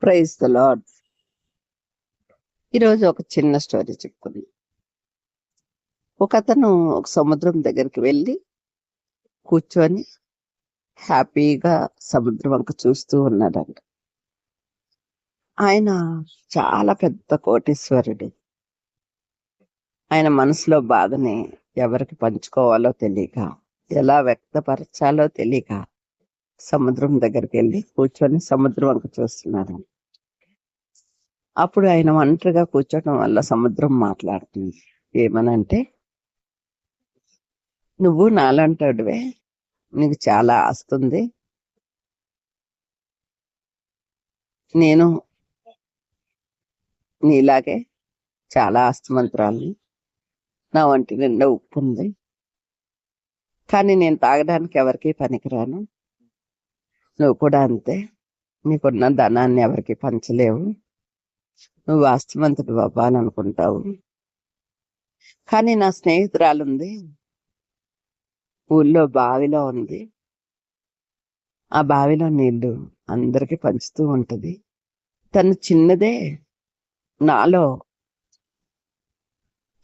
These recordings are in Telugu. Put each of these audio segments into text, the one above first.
Praise the lord. ఈరోజు ఒక చిన్న స్టోరీ చెప్పుకుంది. ఒకతను ఒక సముద్రం దగ్గరికి వెళ్ళి కూర్చొని హ్యాపీగా సముద్రం వంక చూస్తూ ఉన్నాడంట. ఆయన చాలా పెద్ద కోటీశ్వరుడు. ఆయన మనసులో బాధని ఎవరికి పంచుకోవాలో తెలియక, ఎలా వ్యక్తపరచాలో తెలియక సముద్రం దగ్గరికి వెళ్ళి కూర్చొని సముద్రం వంక చూస్తున్నాడు. అప్పుడు ఆయన ఒంటరిగా కూర్చోటం వల్ల సముద్రం మాట్లాడుతుంది. ఏమనంటే, నువ్వు నాలంటాడువే, నీకు చాలా ఆస్తుంది, నేను నీలాగే చాలా ఆస్తిమంతురాల్ని, నా ఒంటి నిండా ఉప్పు ఉంది, కానీ నేను తాగడానికి ఎవరికి పనికిరాను. నువ్వు కూడా అంతే, నీకున్న ధనాన్ని ఎవరికి పంచలేవు, నువ్వు ఆస్తిమంతుడు బాబా అని అనుకుంటావు. కానీ నా స్నేహితురాలుంది, ఊళ్ళో బావిలో ఉంది, ఆ బావిలో నీళ్లు అందరికి పంచుతూ ఉంటది. తను చిన్నదే, నాలో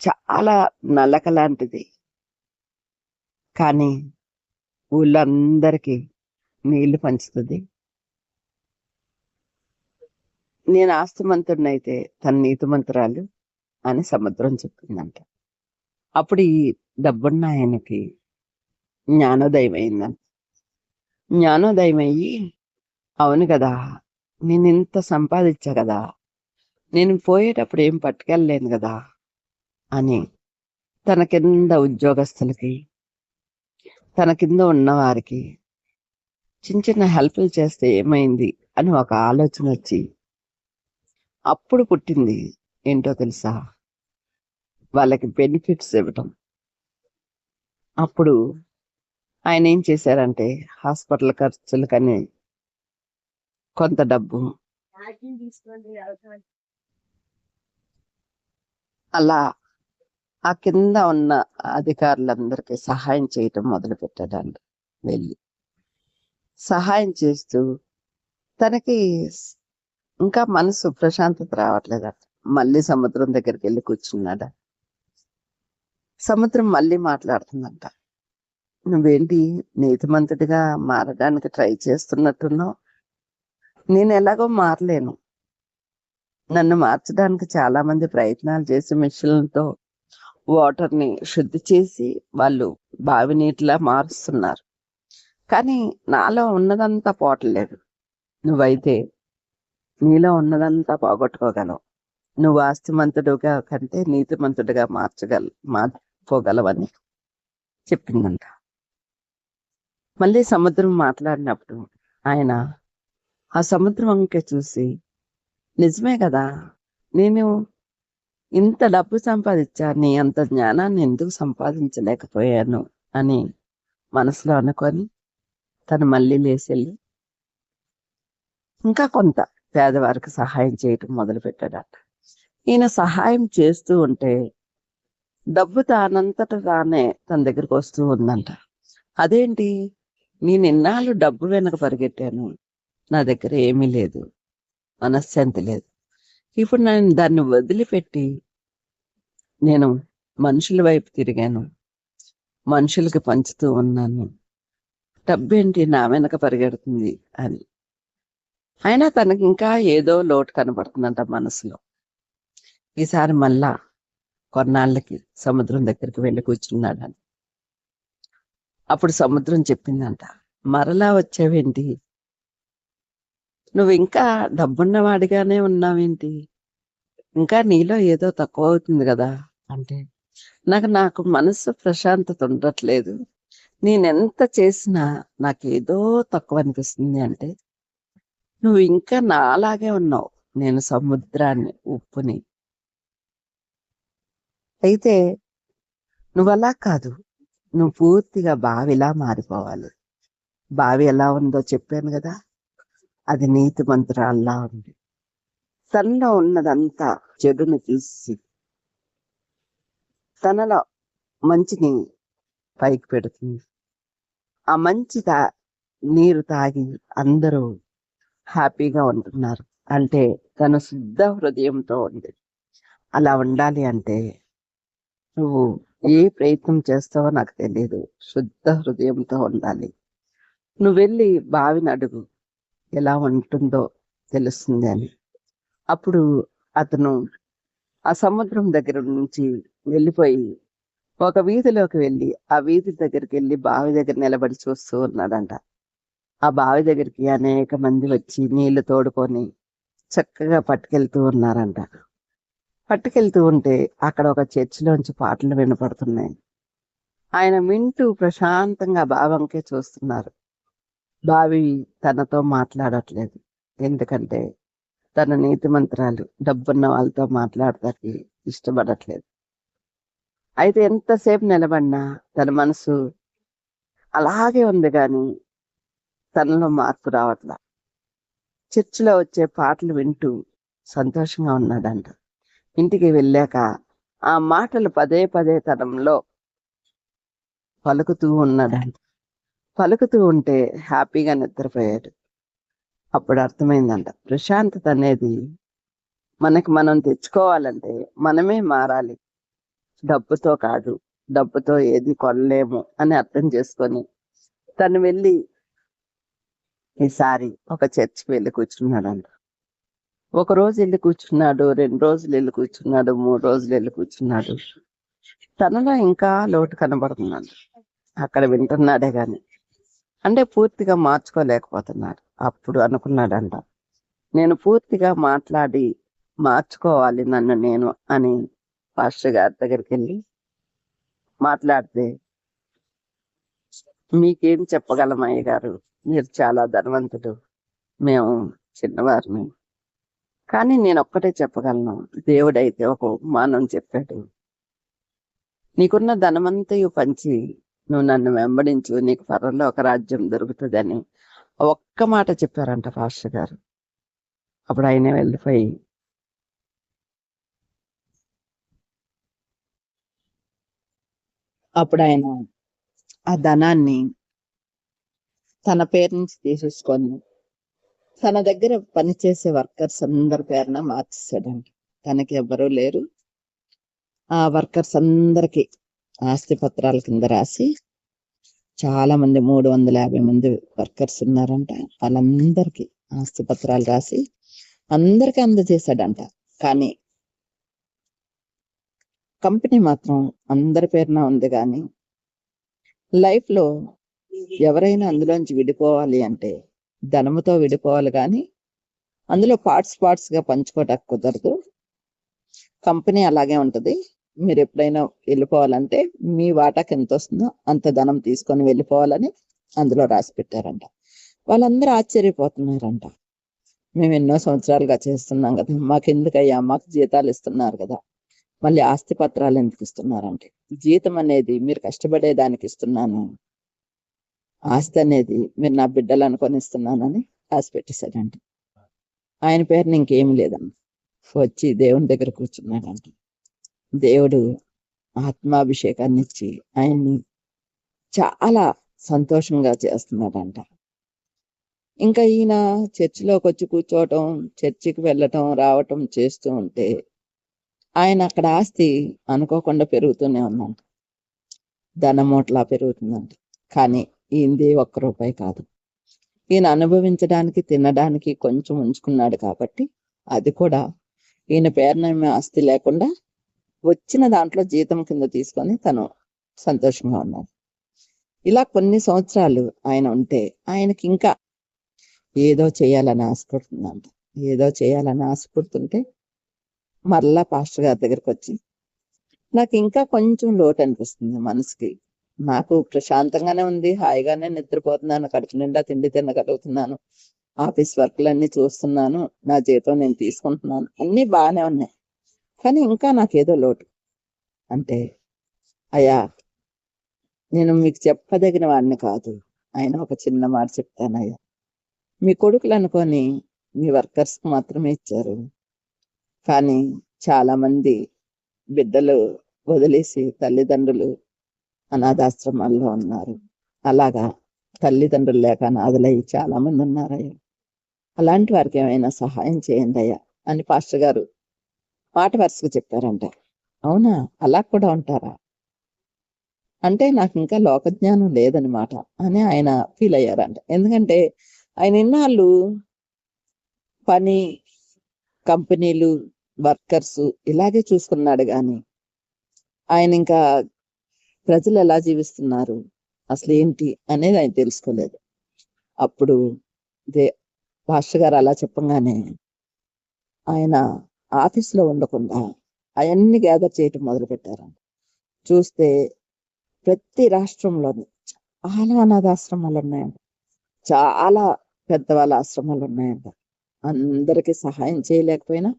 చాలా నలక లాంటిది, కానీ ఊళ్ళో అందరికి నీళ్లు పంచుతుంది. నేను ఆస్తిమంతుడినైతే తన నీతిమంతురాలు అని సముద్రం చెప్పిందంట. అప్పుడు ఈ డబ్బున్న ఆయనకి జ్ఞానోదయం అయిందంట. జ్ఞానోదయం అయ్యి, అవును కదా, నేను ఇంత సంపాదించా కదా, నేను పోయేటప్పుడు ఏం పట్టుకెళ్ళలేను కదా అని తన కింద ఉద్యోగస్తులకి, తన కింద ఉన్నవారికి చిన్న చిన్న హెల్ప్లు చేస్తే ఏమైంది అని ఒక ఆలోచన వచ్చి అప్పుడు పుట్టింది ఏంటో తెలుసా, వాళ్ళకి బెనిఫిట్స్ ఇవ్వటం. అప్పుడు ఆయన ఏం చేశారంటే, హాస్పిటల్ ఖర్చులకని కొంత డబ్బు, అలా ఆ కింద ఉన్న అధికారులందరికీ సహాయం చేయటం మొదలు పెట్టాడండి. వెళ్ళి సహాయం చేస్తూ తనకి ఇంకా మనసు ప్రశాంతత రావట్లేదట. మళ్ళీ సముద్రం దగ్గరికి వెళ్ళి కూర్చున్నాడ. సముద్రం మళ్ళీ మాట్లాడుతుందంట, నువ్వేంటి నీతిమంతుడిగా మారడానికి ట్రై చేస్తున్నట్టున్నావు, నేను ఎలాగో మారలేను, నన్ను మార్చడానికి చాలా మంది ప్రయత్నాలు చేసి మిషన్లతో వాటర్ని శుద్ధి చేసి వాళ్ళు బావి నీటిలా మారుస్తున్నారు, కానీ నాలో ఉన్నదంతా పోవట్లేదు. నువ్వైతే నీలో ఉన్నదంతా పోగొట్టుకోగలవు, నువ్వు ఆస్తిమంతుడుగా కంటే నీతిమంతుడిగా మార్చుకోగలవని చెప్పిందంట. మళ్ళీ సముద్రం మాట్లాడినప్పుడు ఆయన ఆ సముద్రం వంక చూసి, నిజమే కదా, నేను ఇంత డబ్బు సంపాదించా, నీ అంత జ్ఞానాన్ని ఎందుకు సంపాదించలేకపోయాను అని మనసులో అనుకొని తను మళ్ళీ లేచెళ్ళి ఇంకా కొంత పేదవారికి సహాయం చేయటం మొదలు పెట్టాడట. ఈయన సహాయం చేస్తూ ఉంటే డబ్బు తానంతట తానే తన దగ్గరికి వస్తూ ఉందంట. అదేంటి, నేను ఇన్నాళ్ళు డబ్బు వెనక పరిగెట్టాను, నా దగ్గర ఏమీ లేదు, మనశ్శాంతి లేదు, ఇప్పుడు నేను దాన్ని వదిలిపెట్టి నేను మనుషుల వైపు తిరిగాను, మనుషులకి పంచుతూ ఉన్నాను, డబ్బేంటి నా వెనక పరిగెడుతుంది అని. అయినా తనకి ఇంకా ఏదో లోటు కనబడుతుందంట మనసులో. ఈసారి మళ్ళా కొన్నాళ్ళకి సముద్రం దగ్గరికి వెళ్ళి కూర్చున్నాడని. అప్పుడు సముద్రం చెప్పిందంట, మరలా వచ్చావేంటి, నువ్వు ఇంకా డబ్బున్నవాడిగానే ఉన్నావేంటి, ఇంకా నీలో ఏదో తక్కువ అవుతుంది కదా అంటే, నాకు మనసు ప్రశాంతత ఉండట్లేదు, నేనెంత చేసినా నాకేదో తక్కువ అనిపిస్తుంది అంటే, నువ్వు ఇంకా నాలాగే ఉన్నావు, నేను సముద్రాన్ని, ఉప్పుని. అయితే నువ్వు అలా కాదు, నువ్వు పూర్తిగా బావిలా మారిపోవాలి. బావి ఎలా ఉందో చెప్పాను కదా, అది నీతి మంత్రాల్లా ఉంది. తనలో ఉన్నదంతా చెడును తీసి తనలో మంచిని పైకి పెడుతుంది. ఆ మంచి నీరు తాగి అందరూ హ్యాపీగా ఉంటున్నారు. అంటే తన శుద్ధ హృదయంతో ఉంది. అలా ఉండాలి అంటే నువ్వు ఏ ప్రయత్నం చేస్తావో నాకు తెలియదు. శుద్ధ హృదయంతో ఉండాలి. నువ్వు వెళ్ళి బావిని అడుగు, ఎలా ఉంటుందో తెలుస్తుంది అని. అప్పుడు అతను ఆ సముద్రం దగ్గర నుంచి వెళ్ళిపోయి ఒక వీధిలోకి వెళ్ళి ఆ వీధి దగ్గరికి వెళ్ళి బావి దగ్గర నిలబడి చూస్తూ ఉన్నాడంట. ఆ బావి దగ్గరికి అనేక మంది వచ్చి నీళ్లు తోడుకొని చక్కగా పట్టుకెళ్తూ ఉన్నారంట. పట్టుకెళ్తూ ఉంటే అక్కడ ఒక చర్చిలోంచి పాటలు వినపడుతున్నాయి. ఆయన వింటూ ప్రశాంతంగా బావంకే చూస్తున్నారు. బావి తనతో మాట్లాడట్లేదు. ఎందుకంటే తన నీతిమంతురాలు డబ్బున్న వాళ్ళతో మాట్లాడటానికి ఇష్టపడట్లేదు. అయితే ఎంతసేపు నిలబడినా తన మనసు అలాగే ఉంది కానీ తనలో మార్పు రావట్లా. చర్చిలో వచ్చే పాటలు వింటూ సంతోషంగా ఉన్నాడంట. ఇంటికి వెళ్ళాక ఆ మాటలు పదే పదే తనంలో పలుకుతూ ఉన్నాడంట. పలుకుతూ ఉంటే హ్యాపీగా నిద్రపోయాడు. అప్పుడు అర్థమైందంట, ప్రశాంతత అనేది మనకి మనం తెచ్చుకోవాలంటే మనమే మారాలి, డబ్బుతో కాదు. డబ్బుతో ఏది కొనలేము అని అర్థం చేసుకొని తను వెళ్ళి ఈసారి ఒక చర్చికి వెళ్ళి కూర్చున్నాడంట. ఒక రోజు వెళ్ళి కూర్చున్నాడు, 2 రోజులు వెళ్ళి కూర్చున్నాడు, 3 రోజులు వెళ్ళి కూర్చున్నాడు. తనలో ఇంకా లోటు కనబడుతున్నాడు. అక్కడ వింటున్నాడే గాని అంటే పూర్తిగా మార్చుకోలేకపోతున్నాడు. అప్పుడు అనుకున్నాడంట, నేను పూర్తిగా మాట్లాడి మార్చుకోవాలి నన్ను నేను అని పాస్టర్ గారి దగ్గరికి వెళ్ళి మాట్లాడితే, మీకేం చెప్పగలం అయ్య గారు, మీరు చాలా ధనవంతుడు, మేము చిన్నవారిని. కానీ నేను ఒక్కటే చెప్పగలను, దేవుడైతే ఒక ఉపమానం చెప్పాడు. నీకున్న ధనమంతయు పంచి నువ్వు నన్ను వెంబడించు, నీకు పరలోక రాజ్యం దొరుకుతుందని ఒక్క మాట చెప్పారంట పాస్టర్ గారు. అప్పుడు ఆయన వెళ్ళిపోయి అప్పుడు ఆయన ఆ ధనాన్ని తన పేరు నుంచి తీసేసుకొని తన దగ్గర పనిచేసే వర్కర్స్ అందరి పేరున మార్చేసాడంట. తనకి ఎవ్వరూ లేరు. ఆ వర్కర్స్ అందరికి ఆస్తి పత్రాల కింద రాసి, చాలా మంది 350 మంది వర్కర్స్ ఉన్నారంట. వాళ్ళందరికీ ఆస్తి పత్రాలు రాసి అందరికీ అందజేశాడంట. కానీ కంపెనీ మాత్రం అందరి పేరున ఉంది. కానీ లైఫ్ లో ఎవరైనా అందులోంచి విడిపోవాలి అంటే ధనముతో విడిపోవాలి, కానీ అందులో పార్ట్స్ గా పంచుకోవటానికి కుదరదు. కంపెనీ అలాగే ఉంటది. మీరు ఎప్పుడైనా వెళ్ళిపోవాలంటే మీ వాటాకి ఎంత వస్తుందో అంత ధనం తీసుకొని వెళ్ళిపోవాలని అందులో రాసి పెట్టారంట. వాళ్ళందరూ ఆశ్చర్యపోతున్నారంట. మేము ఎన్నో సంవత్సరాలుగా చేస్తున్నాం కదా, మాకెందుకయ్యా, మాకు జీతాలు ఇస్తున్నారు కదా, మళ్ళీ ఆస్తి పత్రాలు ఎందుకు ఇస్తున్నారంటే, జీతం అనేది మీరు కష్టపడేదానికి ఇస్తున్నాను, ఆస్తి అనేది మీరు నా బిడ్డలు అనుకొని ఇస్తున్నానని రాసి పెట్టేశాడంట. ఆయన పేరుని ఇంకేమి లేదమ్మ. వచ్చి దేవుని దగ్గర కూర్చున్నాడంట. దేవుడు ఆత్మాభిషేకాన్ని ఇచ్చి ఆయన్ని చాలా సంతోషంగా చేస్తున్నాడంట. ఇంకా ఈయన చర్చిలోకి వచ్చి కూర్చోవటం, చర్చికి వెళ్ళటం రావటం చేస్తూ ఉంటే ఆయన అక్కడ ఆస్తి అనుకోకుండా పెరుగుతూనే ఉందంట. ధనమూటలా పెరుగుతుందంట. కానీ ఈయనది ₹1 కాదు. ఈయన అనుభవించడానికి తినడానికి కొంచెం ఉంచుకున్నాడు కాబట్టి అది కూడా ఈయన పేరున ఆస్తి లేకుండా వచ్చిన దాంట్లో జీతం కింద తీసుకొని తను సంతోషంగా ఉన్నాడు. ఇలా కొన్ని సంవత్సరాలు ఆయన ఉంటే ఆయనకి ఇంకా ఏదో చేయాలని ఆశపడుతుందంట. ఏదో చేయాలని ఆశపడుతుంటే మరలా పాస్టర్ గారి దగ్గరికి వచ్చి, నాకు ఇంకా కొంచెం లోటు అనిపిస్తుంది మనసుకి, నాకు ప్రశాంతంగానే ఉంది, హాయిగానే నిద్రపోతున్నాను, కడుపు నిండా తిండి తినగలుగుతున్నాను, ఆఫీస్ వర్క్లన్నీ చూస్తున్నాను, నా జీతం నేను తీసుకుంటున్నాను, అన్నీ బాగానే ఉన్నాయి, కానీ ఇంకా నాకేదో లోటు. అంటే, అయ్యా, నేను మీకు చెప్పదగిన వాడిని కాదు, ఆయన ఒక చిన్న మాట చెప్తానయ్యా. మీ కొడుకులు అనుకొని మీ వర్కర్స్ మాత్రమే ఇచ్చారు, కానీ చాలా మంది బిడ్డలు వదిలేసి తల్లిదండ్రులు అనాథాశ్రమాల్లో ఉన్నారు. అలాగా తల్లిదండ్రులు లేక అనాథలై చాలా మంది ఉన్నారయ్యా. అలాంటి వారికి ఏమైనా సహాయం చేయండి అయ్యా అని పాస్టర్ గారు మాట వరుసగా చెప్పారంట. అవునా, అలా కూడా ఉంటారా అంటే నాకు ఇంకా లోకజ్ఞానం లేదనమాట అని ఆయన ఫీల్ అయ్యారంట. ఎందుకంటే ఆయన ఇన్నాళ్ళు పని, కంపెనీలు, వర్కర్స్ ఇలాగే చూసుకున్నాడు గాని ఆయన ఇంకా ప్రజలు ఎలా జీవిస్తున్నారు, అసలు ఏంటి అనేది ఆయన తెలుసుకోలేదు. అప్పుడు పాస్టర్ గారు అలా చెప్పంగానే ఆయన ఆఫీస్లో ఉండకుండా అవన్నీ గ్యాదర్ చేయటం మొదలు పెట్టారంట. చూస్తే ప్రతి రాష్ట్రంలోని చాలా అనాథాశ్రమాలు ఉన్నాయంట, చాలా పెద్దవాళ్ళ ఆశ్రమాలు ఉన్నాయంట. అందరికీ సహాయం చేయలేకపోయినా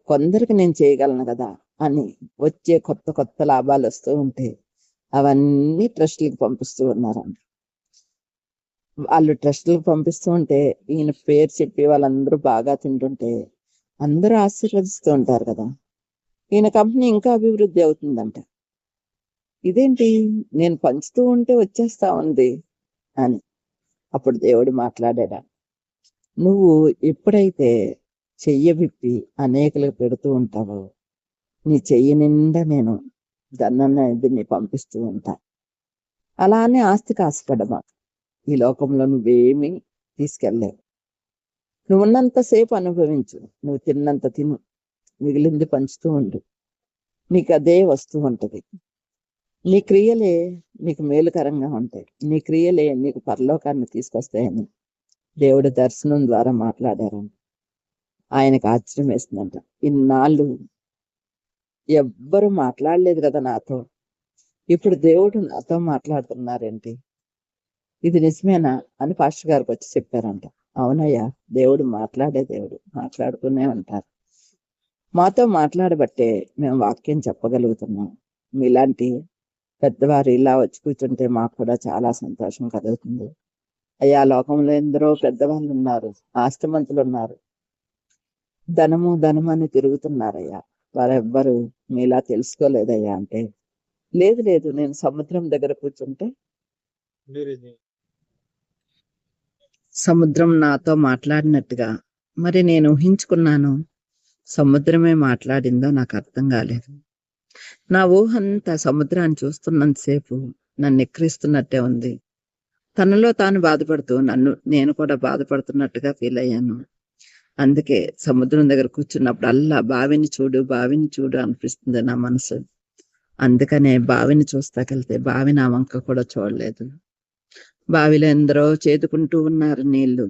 కొందరికి నేను చేయగలను కదా అని వచ్చే కొత్త కొత్త లాభాలు వస్తూ ఉంటే అవన్నీ ట్రస్టులకు పంపిస్తూ ఉన్నారంట. వాళ్ళు ట్రస్టులకు పంపిస్తూ ఉంటే ఈయన పేరు చెప్పి వాళ్ళందరూ బాగా తింటుంటే అందరూ ఆశీర్వదిస్తూ ఉంటారు కదా, ఈయన కంపెనీ ఇంకా అభివృద్ధి అవుతుందంట. ఇదేంటి నేను పంచుతూ ఉంటే వచ్చేస్తా ఉంది అని. అప్పుడు దేవుడు మాట్లాడాడా, నువ్వు ఎప్పుడైతే చెయ్య విప్పి అనేకులకు పెడుతూ ఉంటావో నీ చెయ్యి నిండా నేను ధనాన్ని నీ పంపిస్తూ ఉంటా. అలానే ఆస్తికి ఆశపడమా, ఈ లోకంలో నువ్వేమీ తీసుకెళ్ళలేవు. నువ్వు ఉన్నంతసేపు అనుభవించు, నువ్వు తిన్నంత తిను, మిగిలింది పంచుతూ ఉండు, నీకు అదే వస్తూ ఉంటది. నీ క్రియలే నీకు మేలుకరంగా ఉంటాయి, నీ క్రియలే నీకు పరలోకాన్ని తీసుకొస్తాయని దేవుడు దర్శనం ద్వారా మాట్లాడారు. ఆయనకు ఆశ్చర్యం వేస్తుందంట, ఇన్నాళ్ళు ఎవ్వరు మాట్లాడలేదు కదా నాతో, ఇప్పుడు దేవుడు నాతో మాట్లాడుతున్నారేంటి, ఇది నిజమేనా అని పాస్టర్ గారికి వచ్చి చెప్పారంట. అవునయ్యా, దేవుడు మాట్లాడే దేవుడు, మాట్లాడుతూనే ఉంటారు. మాతో మాట్లాడబట్టే మేము వాక్యం చెప్పగలుగుతున్నాం. మీలాంటి పెద్దవారు ఇలా వచ్చి కూర్చుంటే మాకు కూడా చాలా సంతోషం కలుగుతుంది. అయ్యా, లోకంలో ఎందరో పెద్దవాళ్ళు ఉన్నారు, ఆస్తిమంతులు ఉన్నారు, ధనము ధనము అని తిరుగుతున్నారయ్యా, వారెవ్వరు మీలా తెలుసుకోలేదయ్యా అంటే, లేదు లేదు, నేను సముద్రం దగ్గర కూర్చుంటే సముద్రం నాతో మాట్లాడినట్టుగా మరి నేను ఊహించుకున్నాను, సముద్రమే మాట్లాడిందో నాకు అర్థం కాలేదు. నా ఊహంతా సముద్రాన్ని చూస్తున్నంతసేపు నన్ను ఎక్కిరిస్తున్నట్టే ఉంది. తనలో తాను బాధపడుతూ నేను కూడా బాధపడుతున్నట్టుగా ఫీల్ అయ్యాను. అందుకే సముద్రం దగ్గర కూర్చున్నప్పుడు అల్లా బావిని చూడు బావిని చూడు అనిపిస్తుంది నా మనసు. అందుకనే బావిని చూస్తాకెళ్తే బావి నా వంక కూడా చూడలేదు. బావిలో ఎందరో చేదుకుంటూ ఉన్నారు నీళ్లు,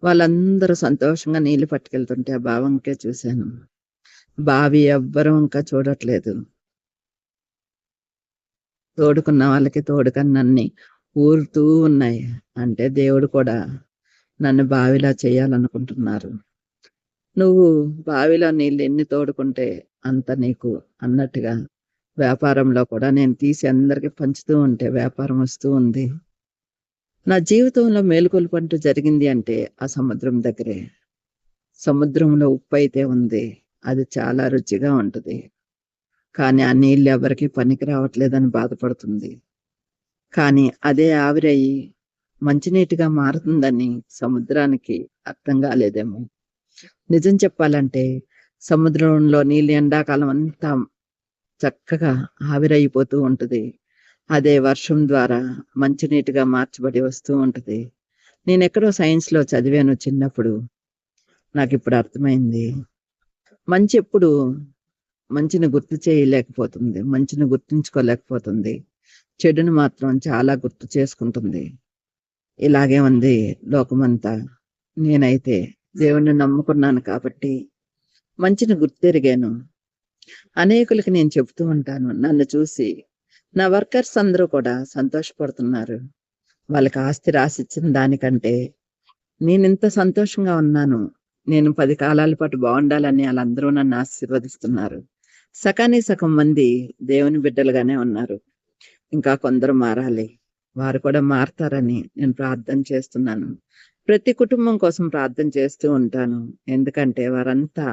వాళ్ళందరూ సంతోషంగా నీళ్లు పట్టుకెళ్తుంటే ఆ బావంకే చూశాను. బావి ఎవ్వరూ ఇంకా చూడట్లేదు. తోడుకున్న వాళ్ళకి తోడుకన్నన్ని ఊరుతూ ఉన్నాయి. అంటే దేవుడు కూడా నన్ను బావిలా చేయాలనుకుంటున్నారు. నువ్వు బావిలో నీళ్ళు ఎన్ని తోడుకుంటే అంత నీకు అన్నట్టుగా వ్యాపారంలో కూడా నేను తీసి అందరికి పంచుతూ ఉంటే వ్యాపారం వస్తూ ఉంది. నా జీవితంలో మేలుకొలుపు అంటూ జరిగింది అంటే ఆ సముద్రం దగ్గరే. సముద్రంలో ఉప్పు అయితే ఉంది, అది చాలా రుచిగా ఉంటుంది, కానీ ఆ నీళ్ళు ఎవరికి పనికి రావట్లేదని బాధపడుతుంది. కానీ అదే ఆవిరయ్యి మంచినీటిగా మారుతుందని సముద్రానికి అర్థం కాలేదేమో. నిజం చెప్పాలంటే సముద్రంలో నీళ్ళు ఎండాకాలం అంతా చక్కగా ఆవిరైపోతూ ఉంటుంది, అదే వర్షం ద్వారా మంచినీటిగా మార్చబడి వస్తూ ఉంటుంది. నేను ఎక్కడో సైన్స్లో చదివాను చిన్నప్పుడు, నాకు ఇప్పుడు అర్థమైంది. మంచి ఎప్పుడు మంచిని గుర్తు చేయలేకపోతుంది, మంచిని గుర్తుంచుకోలేకపోతుంది, చెడును మాత్రం చాలా గుర్తు చేసుకుంటుంది. ఇలాగే ఉంది లోకమంతా. నేనైతే దేవుణ్ణి నమ్ముకున్నాను కాబట్టి మంచిని గుర్తెరిగాను. అనేకులకి నేను చెబుతూ ఉంటాను, నన్ను చూసి నా వర్కర్స్ అందరూ కూడా సంతోషపడుతున్నారు. వాళ్ళకి ఆస్తి రాసిచ్చిన దానికంటే నేను ఇంత సంతోషంగా ఉన్నాను, నేను 10 కాలాల పాటు బాగుండాలని వాళ్ళందరూ నన్ను ఆశీర్వదిస్తున్నారు. సకాని సగం మంది దేవుని బిడ్డలుగానే ఉన్నారు, ఇంకా కొందరు మారాలి, వారు కూడా మారతారని నేను ప్రార్థన చేస్తున్నాను. ప్రతి కుటుంబం కోసం ప్రార్థన చేస్తూ ఉంటాను. ఎందుకంటే వారంతా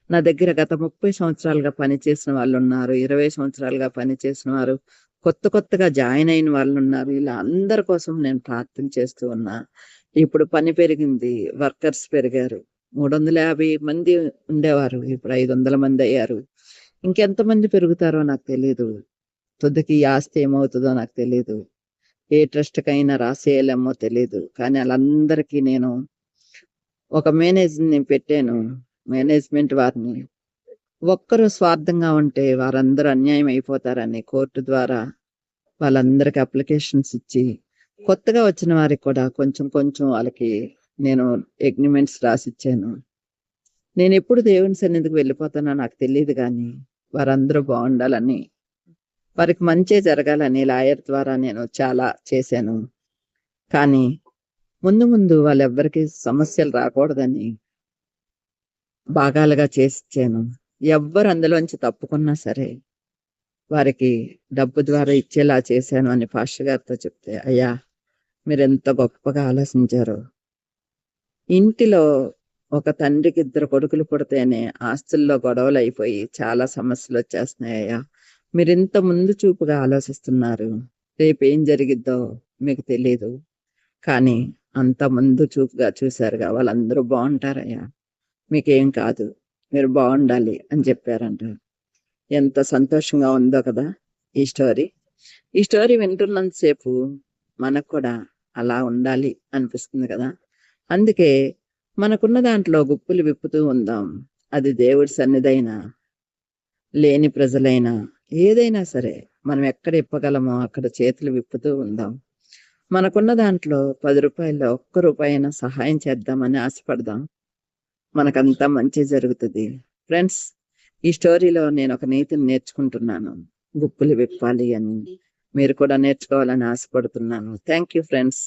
నా దగ్గర గత 30 సంవత్సరాలుగా పనిచేసిన వాళ్ళు ఉన్నారు, 20 సంవత్సరాలుగా పనిచేసిన వారు, కొత్తగా జాయిన్ అయిన వాళ్ళు ఉన్నారు. ఇలా అందరి కోసం నేను ప్రార్థన చేస్తూ ఉన్నా. ఇప్పుడు పని పెరిగింది, వర్కర్స్ పెరిగారు. 350 మంది ఉండేవారు, ఇప్పుడు 500 మంది అయ్యారు. ఇంకెంతమంది పెరుగుతారో నాకు తెలీదు. తుదకి ఈ ఆస్తి ఏమవుతుందో నాకు తెలీదు. ఏ ట్రస్ట్‌కైనా రాసేయాలేమో తెలీదు. కానీ ఆళ్ళందరికీ నేను ఒక మేనేజర్‌ని పెట్టాను. మేనేజ్‌మెంట్ వారిని. ఒక్కరు స్వార్థంగా ఉంటే వారందరూ అన్యాయం అయిపోతారని కోర్టు ద్వారా వాళ్ళందరికి అప్లికేషన్స్ ఇచ్చి, కొత్తగా వచ్చిన వారికి కూడా కొంచెం కొంచెం వాళ్ళకి నేను అగ్రీమెంట్స్ రాసిచ్చాను. నేనెప్పుడు దేవుని సన్నిధికి వెళ్ళిపోతానో నాకు తెలీదు గానీ, వారందరూ బావుండాలని, వారికి మంచే జరగాలని లాయర్ ద్వారా నేను చాలా చేశాను. కానీ ముందు ముందు వాళ్ళెవ్వరికీ సమస్యలు రాకూడదని భాగాలుగా చేసిచ్చాను. ఎవ్వరు అందులోంచి తప్పుకున్నా సరే, వారికి డబ్బు ద్వారా ఇచ్చేలా చేశాను అని పాస్టర్ గారితో చెప్తే, అయ్యా! మీరెంత గొప్పగా ఆలోచించారో. ఇంటిలో ఒక తండ్రికి 2 కొడుకులు పుడితేనే ఆస్తుల్లో గొడవలయిపోయి చాలా సమస్యలొచ్చేస్తున్నాయ్యా! మీరింత ముందు చూపుగా ఆలోచిస్తున్నారు. రేపేం జరిగిద్దో మీకు తెలీదు. కానీ అంత ముందు చూపుగా చూశారుగా, వాళ్ళందరూ బావుంటారయ్యా! మీకేం కాదు. మీరు బావుండాలి అని చెప్పారంట. ఎంత సంతోషంగా ఉందో కదా ఈ స్టోరీ. ఈ స్టోరీ వింటున్నంత సేపు మనకు కూడా అలా ఉండాలి అనిపిస్తుంది కదా! అందుకే మనకున్న దాంట్లో గుప్పులు విప్పుతూ ఉందాం. అది దేవుడి సన్నిధైనా, లేని ప్రజలైనా, ఏదైనా సరే మనం ఎక్కడ ఇప్పగలమో అక్కడ చేతులు విప్పుతూ ఉందాం. మనకున్న దాంట్లో రూ. 10 ఒక్క రూపాయైనా సహాయం చేద్దామని ఆశపడదాం. మనకంతా మంచే జరుగుతది. ఫ్రెండ్స్, ఈ స్టోరీలో నేనొక నీతిని నేర్చుకుంటున్నాను. గుప్పులు విప్పాలి అని. మీరు కూడా నేర్చుకోవాలని ఆశపడుతున్నాను. Thank you friends.